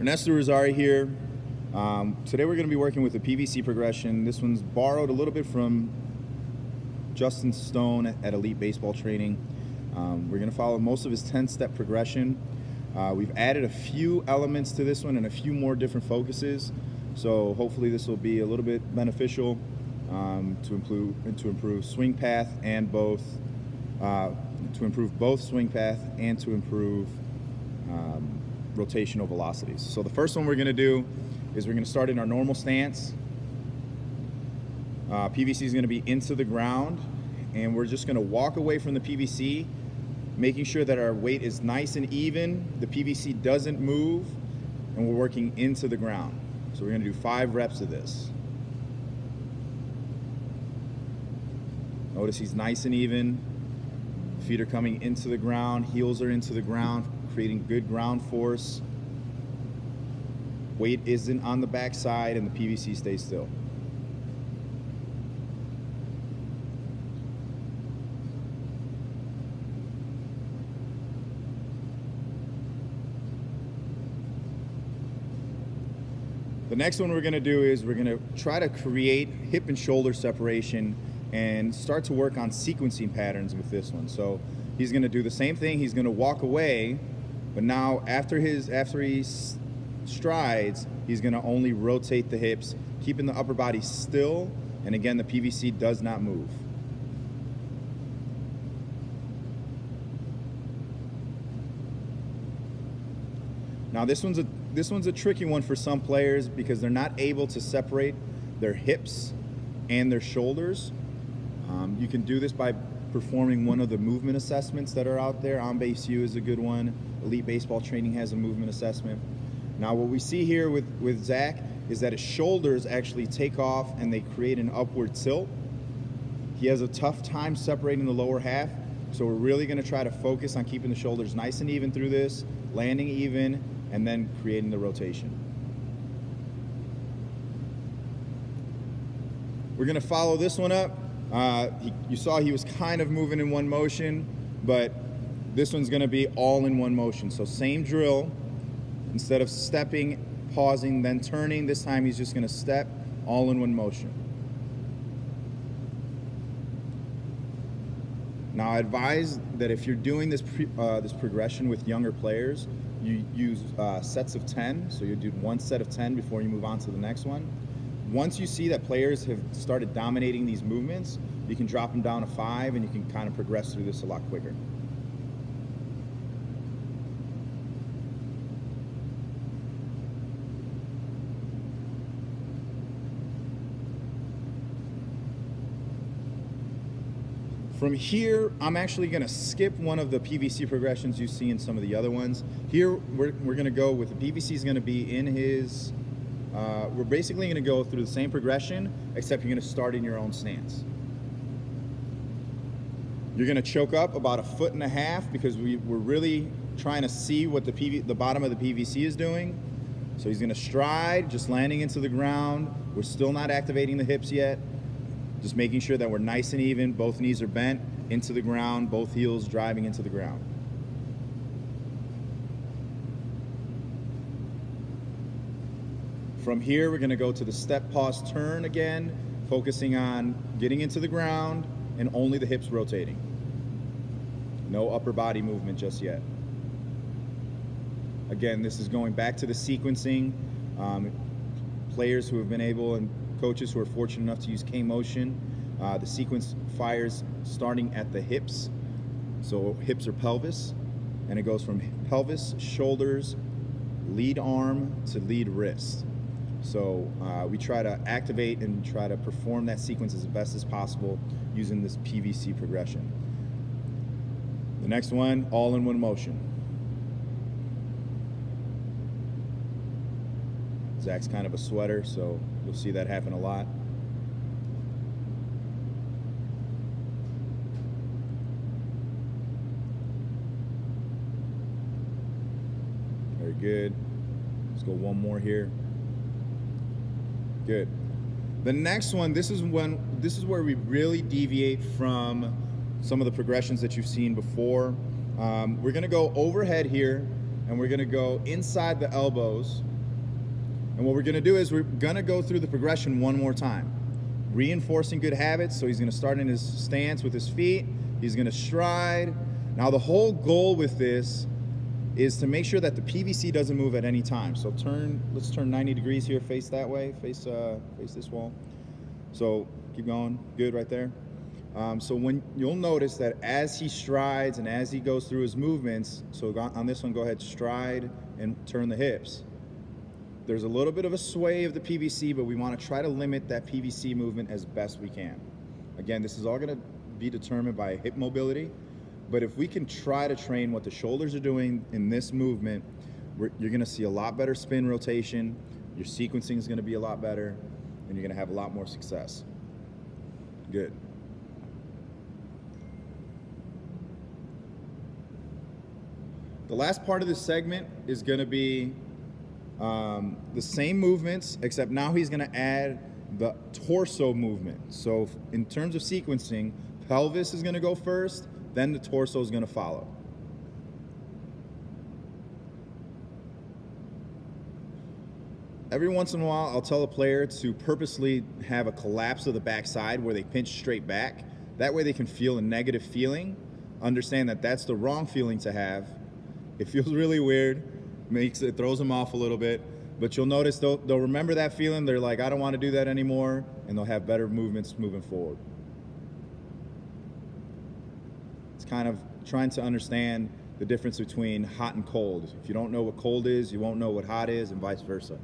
Ernesto Rosari here. Today we're going to be working with the PVC Progression. This one's borrowed a little bit from Justin Stone at Elite Baseball Training. We're going to follow most of his 10-step progression. We've added a few elements to this one and a few more different focuses. So hopefully this will be a little bit beneficial to improve swing path and both swing path and to improve rotational velocities. So the first one we're going to do is we're going to start in our normal stance. PVC is going to be into the ground, and we're just going to walk away from the PVC, making sure that our weight is nice and even, the PVC doesn't move, and we're working into the ground. So we're going to do 5 reps of this. Notice he's nice and even. Feet are coming into the ground, heels are into the ground, creating good ground force. Weight isn't on the back side and the PVC stays still. The next one we're going to do is we're going to try to create hip and shoulder separation and start to work on sequencing patterns with this one. So he's going to do the same thing. He's going to walk away, but now after he strides, he's going to only rotate the hips, keeping the upper body still, and again the PVC does not move. Now this one's a tricky one for some players because they're not able to separate their hips and their shoulders. You can do this by performing one of the movement assessments that are out there. On Base U is a good one. Elite Baseball Training has a movement assessment. Now what we see here with Zach is that his shoulders actually take off and they create an upward tilt. He has a tough time separating the lower half, so we're really going to try to focus on keeping the shoulders nice and even through this, landing even, and then creating the rotation. We're going to follow this one up. You saw he was kind of moving in one motion, but this one's going to be all in one motion. So same drill. Instead of stepping, pausing, then turning, this time he's just going to step all in one motion. Now I advise that if you're doing this progression with younger players, you use sets of 10. So you do one set of 10 before you move on to the next one. Once you see that players have started dominating these movements, you can drop them down to 5 and you can kind of progress through this a lot quicker. From here, I'm actually going to skip one of the PVC progressions you see in some of the other ones. Here, we're going to go with the PVC is going to be in his, we're basically going to go through the same progression, except you're going to start in your own stance. You're going to choke up about 1.5 feet because we're really trying to see what the bottom of the PVC is doing. So he's going to stride, just landing into the ground. We're still not activating the hips yet. Just making sure that we're nice and even, both knees are bent into the ground, both heels driving into the ground. From here, we're going to go to the step, pause, turn again, focusing on getting into the ground and only the hips rotating. No upper body movement just yet. Again, this is going back to the sequencing. Players who have been able and coaches who are fortunate enough to use K-motion, the sequence fires starting at the hips. So hips are pelvis, and it goes from pelvis, shoulders, lead arm to lead wrist. So we try to activate and try to perform that sequence as best as possible using this PVC progression. The next one, all in one motion. Zach's kind of a sweater, so you'll see that happen a lot. Very good. Let's go one more here. Good. The next one, this is where we really deviate from some of the progressions that you've seen before. We're going to go overhead here, and and we're gonna go inside the elbows. And what we're gonna do is we're gonna go through the progression one more time, reinforcing good habits. So he's gonna start in his stance with his feet. He's gonna stride. Now the whole goal with this is to make sure that the PVC doesn't move at any time. So let's turn 90 degrees here, face that way, face this wall. So keep going, good right there. So when you'll notice that as he strides and as he goes through his movements, so on this one, go ahead, stride and turn the hips. There's a little bit of a sway of the PVC, but we want to try to limit that PVC movement as best we can. Again, this is all going to be determined by hip mobility, but if we can try to train what the shoulders are doing in this movement, you're going to see a lot better spin rotation, your sequencing is going to be a lot better, and you're going to have a lot more success. Good. The last part of this segment is going to be the same movements, except now he's going to add the torso movement. So in terms of sequencing, pelvis is going to go first, then the torso is going to follow. Every once in a while, I'll tell a player to purposely have a collapse of the backside where they pinch straight back. That way they can feel a negative feeling, understand that that's the wrong feeling to have. It feels really weird. It throws them off a little bit, but you'll notice they'll remember that feeling. They're like, I don't want to do that anymore, and they'll have better movements moving forward. It's kind of trying to understand the difference between hot and cold. If you don't know what cold is, you won't know what hot is, and vice versa.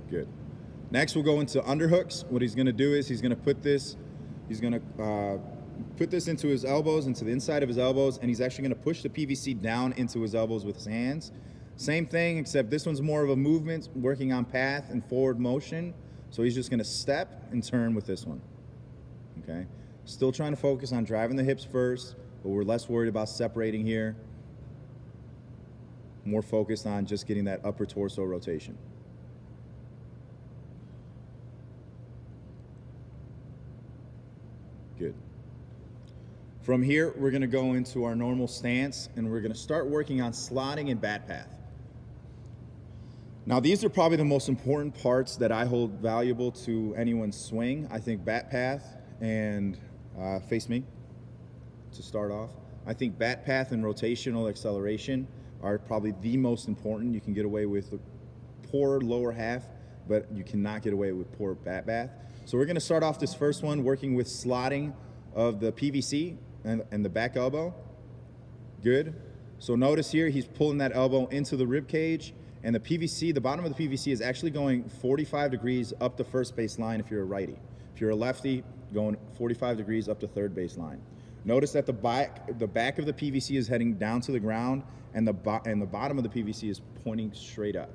Good. Next, we'll go into underhooks. What he's going to do is he's going to put this into his elbows, into the inside of his elbows, and he's actually going to push the PVC down into his elbows with his hands. Same thing, except this one's more of a movement, working on path and forward motion. So he's just going to step and turn with this one. Okay? Still trying to focus on driving the hips first, but we're less worried about separating here. More focused on just getting that upper torso rotation. Good. From here, we're going to go into our normal stance, and we're going to start working on slotting and bat path. Now, these are probably the most important parts that I hold valuable to anyone's swing. I think bat path and face me to start off. I think bat path and rotational acceleration are probably the most important. You can get away with poor lower half, but you cannot get away with poor bat path. So we're going to start off this first one working with slotting of the PVC and the back elbow. Good. So notice here he's pulling that elbow into the rib cage, and the PVC, the bottom of the PVC is actually going 45 degrees up the first base line if you're a righty. If you're a lefty, going 45 degrees up the third base line. Notice that the back of the PVC is heading down to the ground, and the bottom of the PVC is pointing straight up.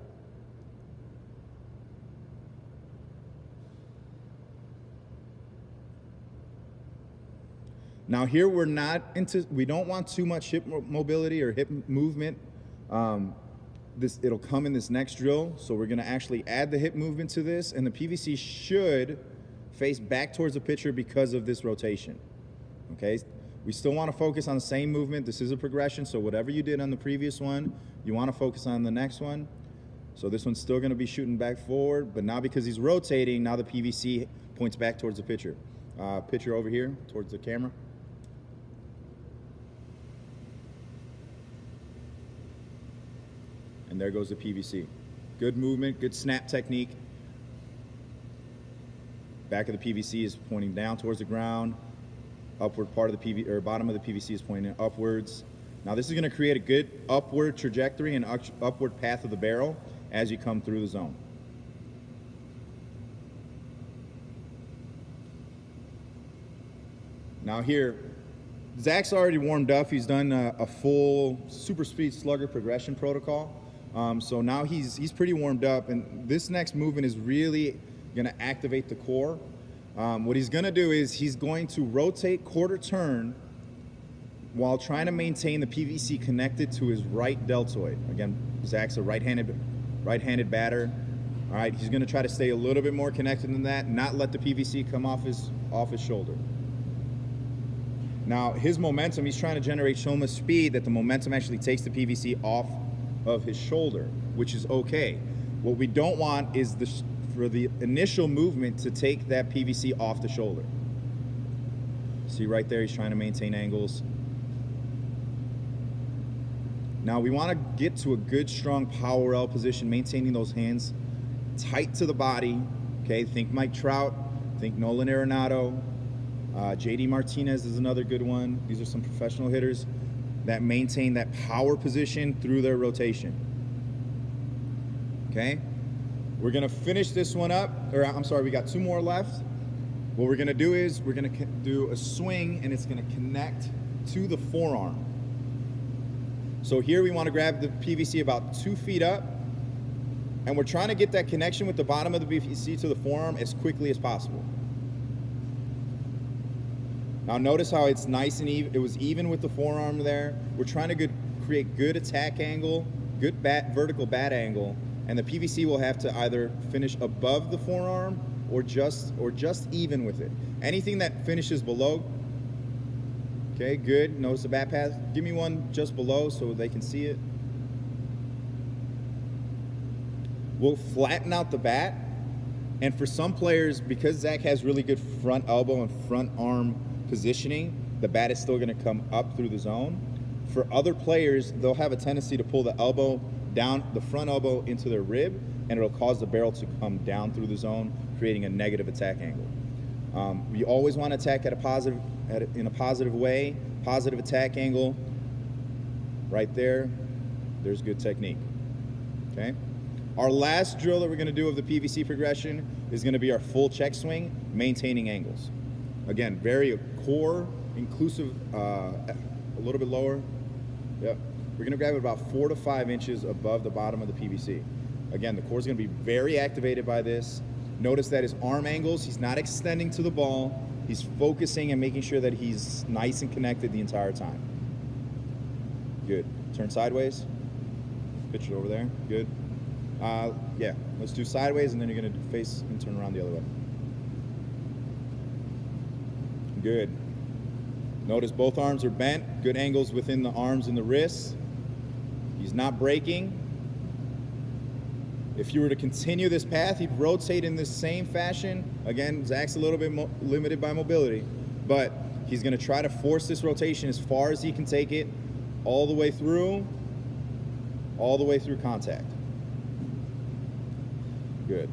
Now here we don't want too much hip mobility or hip movement. It'll come in this next drill, so we're going to actually add the hip movement to this, and the PVC should face back towards the pitcher because of this rotation. Okay, we still want to focus on the same movement. This is a progression, so whatever you did on the previous one, you want to focus on the next one. So this one's still going to be shooting back forward, but now because he's rotating, now the PVC points back towards the pitcher. Pitcher over here towards the camera. And there goes the PVC. Good movement, good snap technique. Back of the PVC is pointing down towards the ground. Upward part of the bottom of the PVC is pointing upwards. Now this is going to create a good upward trajectory and upward path of the barrel as you come through the zone. Now here, Zach's already warmed up. He's done a full super speed slugger progression protocol. So now he's pretty warmed up, and this next movement is really going to activate the core. What he's going to do is he's going to rotate quarter turn while trying to maintain the PVC connected to his right deltoid. Again, Zach's a right-handed batter. All right, he's going to try to stay a little bit more connected than that, not let the PVC come off his shoulder. Now, his momentum, he's trying to generate so much speed that the momentum actually takes the PVC off of his shoulder, which is okay. What we don't want is for the initial movement to take that PVC off the shoulder. See right there, he's trying to maintain angles. Now we want to get to a good, strong power L position, maintaining those hands tight to the body. Okay, think Mike Trout, think Nolan Arenado, JD Martinez is another good one. These are some professional hitters that maintain that power position through their rotation. Okay, we're gonna finish this one up, or I'm sorry, we got 2 more left. What we're gonna do is we're gonna do a swing, and it's gonna connect to the forearm. So here we want to grab the PVC about 2 feet up, and we're trying to get that connection with the bottom of the PVC to the forearm as quickly as possible. Now notice how it's nice and even. It was even with the forearm there. We're trying to create good attack angle, good vertical bat angle, and the PVC will have to either finish above the forearm or just even with it. Anything that finishes below. Okay, good. Notice the bat path. Give me one just below so they can see it. We'll flatten out the bat. And for some players, because Zach has really good front elbow and front arm positioning, the bat is still going to come up through the zone. For other players, they'll have a tendency to pull the elbow down, the front elbow into their rib, and it'll cause the barrel to come down through the zone, creating a negative attack angle. We always want to attack in a positive way, positive attack angle. Right there, there's good technique. Okay. Our last drill that we're going to do of the PVC progression is going to be our full check swing, maintaining angles. Again, very core inclusive, a little bit lower. Yep. We're going to grab it about 4 to 5 inches above the bottom of the PVC. Again, the core is going to be very activated by this. Notice that his arm angles, he's not extending to the ball. He's focusing and making sure that he's nice and connected the entire time. Good. Turn sideways. Pitch it over there. Good. Yeah, let's do sideways, and then you're going to face and turn around the other way. Good. Notice both arms are bent. Good angles within the arms and the wrists. He's not breaking. If you were to continue this path, he'd rotate in this same fashion. Again, Zach's a little bit limited by mobility, but he's going to try to force this rotation as far as he can take it, all the way through contact. Good.